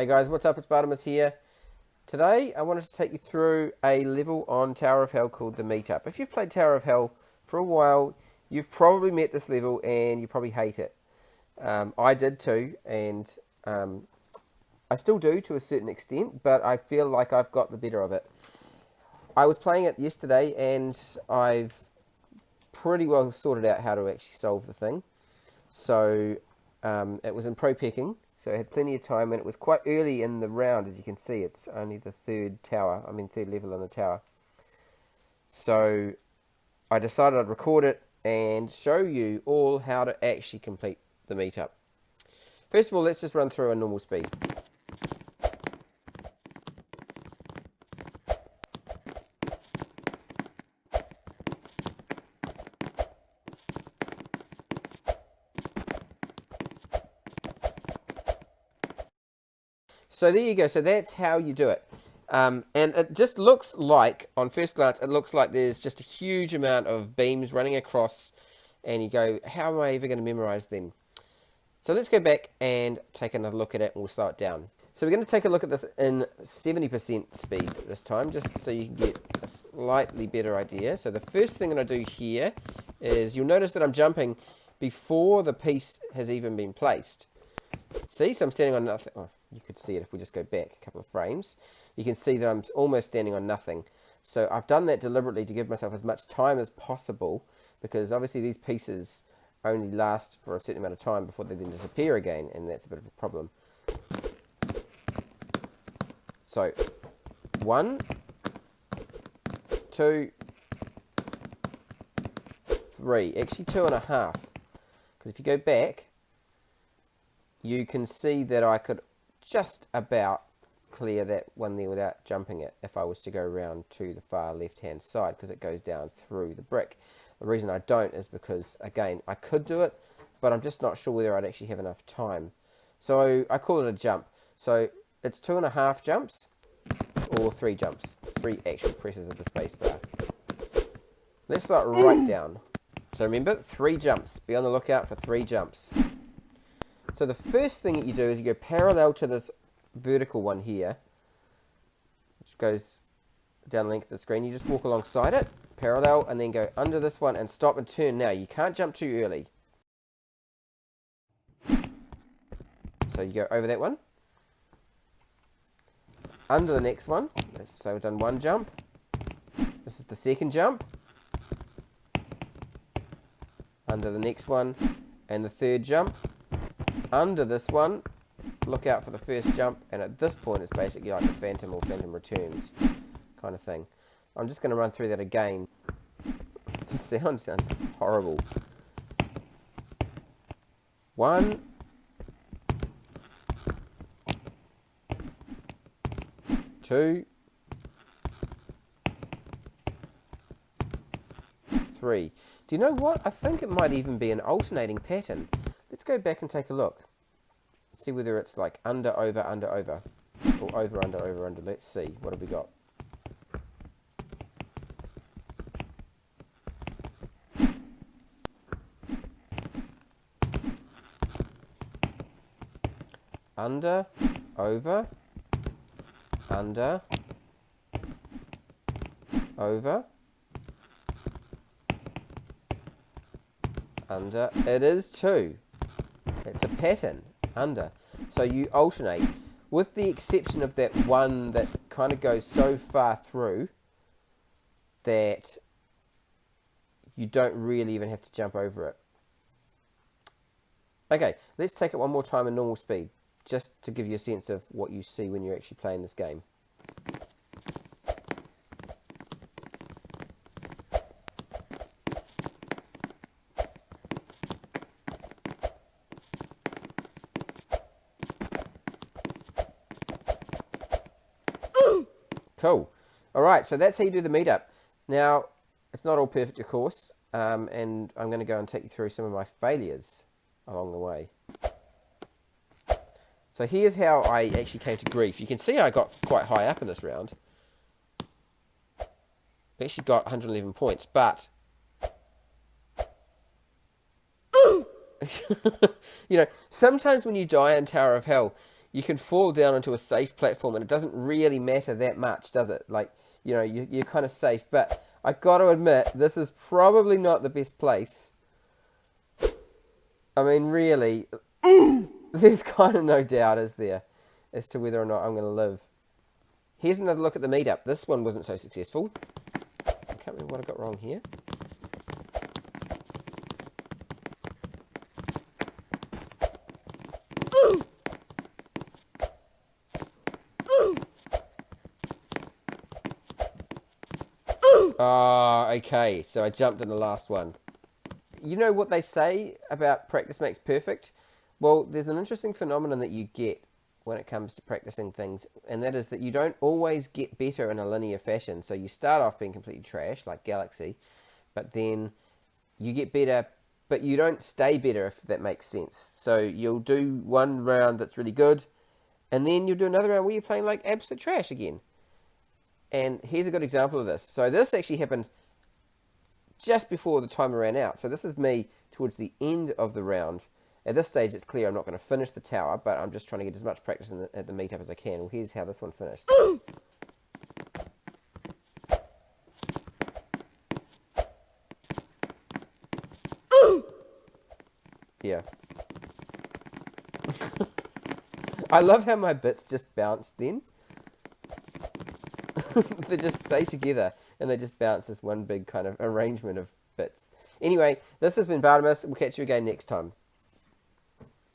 Hey guys, what's up? It's Bartimus here. Today I wanted to take you through a level on Tower of Hell called the Meetup. If you've played Tower of Hell for a while, you've probably met this level and you probably hate it. I did too, and I still do to a certain extent, but I feel like I've got the better of it. I was playing it yesterday and I've pretty well sorted out how to actually solve the thing. So it was in pro picking, so I had plenty of time, and it was quite early in the round. As you can see, it's only the third level in the tower. So I decided I'd record it and show you all how to actually complete the meetup. First of all, let's just run through a normal speed. So there you go. So that's how you do it. And it just looks like, on first glance, it looks like there's just a huge amount of beams running across, and you go, how am I ever going to memorize them? So let's go back and take another look at it, and we'll slow it down. So we're going to take a look at this in 70% speed this time, just so you can get a slightly better idea. So the first thing that I do here is, you'll notice that I'm jumping before the piece has even been placed. See, so I'm standing on nothing. Oh, you could see it if we just go back a couple of frames. You can see that I'm almost standing on nothing. So I've done that deliberately to give myself as much time as possible, because obviously these pieces only last for a certain amount of time before they then disappear again, and that's a bit of a problem. So 1, 2, 3, actually 2.5, because if you go back, you can see that I could just about clear that one there without jumping it if I was to go around to the far left hand side, because it goes down through the brick. The reason I don't is because, again, I could do it, but I'm just not sure whether I'd actually have enough time. So I call it a jump. So it's 2.5 jumps or 3 jumps, 3 actual presses of the space bar. Let's start right down. So remember, 3 jumps. Be on the lookout for 3 jumps. So the first thing that you do is you go parallel to this vertical one here, which goes down the length of the screen. You just walk alongside it, parallel, and then go under this one and stop and turn. Now, you can't jump too early. So you go over that one, under the next one. So we've done 1 jump. This is the second jump. Under the next one, and the third jump. Under this one, look out for the first jump, and at this point it's basically like a Phantom or Phantom Returns kind of thing. I'm just going to run through that again. The sound sounds horrible. 1, 2, 3. Do you know what? I think it might even be an alternating pattern. Let's go back and take a look. See whether it's like under, over, under, over. Or over, under, over, under. Let's see. What have we got? Under, over, under, over, under. It is 2. It's a pattern, under. So you alternate, with the exception of that one that kind of goes so far through that you don't really even have to jump over it. Okay, let's take it one more time in normal speed, just to give you a sense of what you see when you're actually playing this game. Cool. Alright, so that's how you do the meetup. Now, it's not all perfect, of course, and I'm going to go and take you through some of my failures along the way. So here's how I actually came to grief. You can see I got quite high up in this round. We actually got 111 points, but you know, sometimes when you die in Tower of Hell, you can fall down into a safe platform, and it doesn't really matter that much, does it? Like, you know, you're kind of safe. But I got to admit, this is probably not the best place. I mean, really, there's kind of no doubt, is there, as to whether or not I'm going to live. Here's another look at the meetup. This one wasn't so successful. I can't remember what I got wrong here. Oh, okay. So I jumped in the last one. You know what they say about practice makes perfect? Well, there's an interesting phenomenon that you get when it comes to practicing things, and that is that you don't always get better in a linear fashion. So you start off being completely trash, like Galaxy, but then you get better, but you don't stay better, if that makes sense. So you'll do one round that's really good, and then you'll do another round where you're playing like absolute trash again. And here's a good example of this. So this actually happened just before the timer ran out. So this is me towards the end of the round. At this stage, it's clear I'm not going to finish the tower, but I'm just trying to get as much practice at the meetup as I can. Well, here's how this one finished. Yeah. I love how my bits just bounce then. They just stay together and they just bounce as one big kind of arrangement of bits. Anyway, this has been Bartimus. We'll catch you again next time.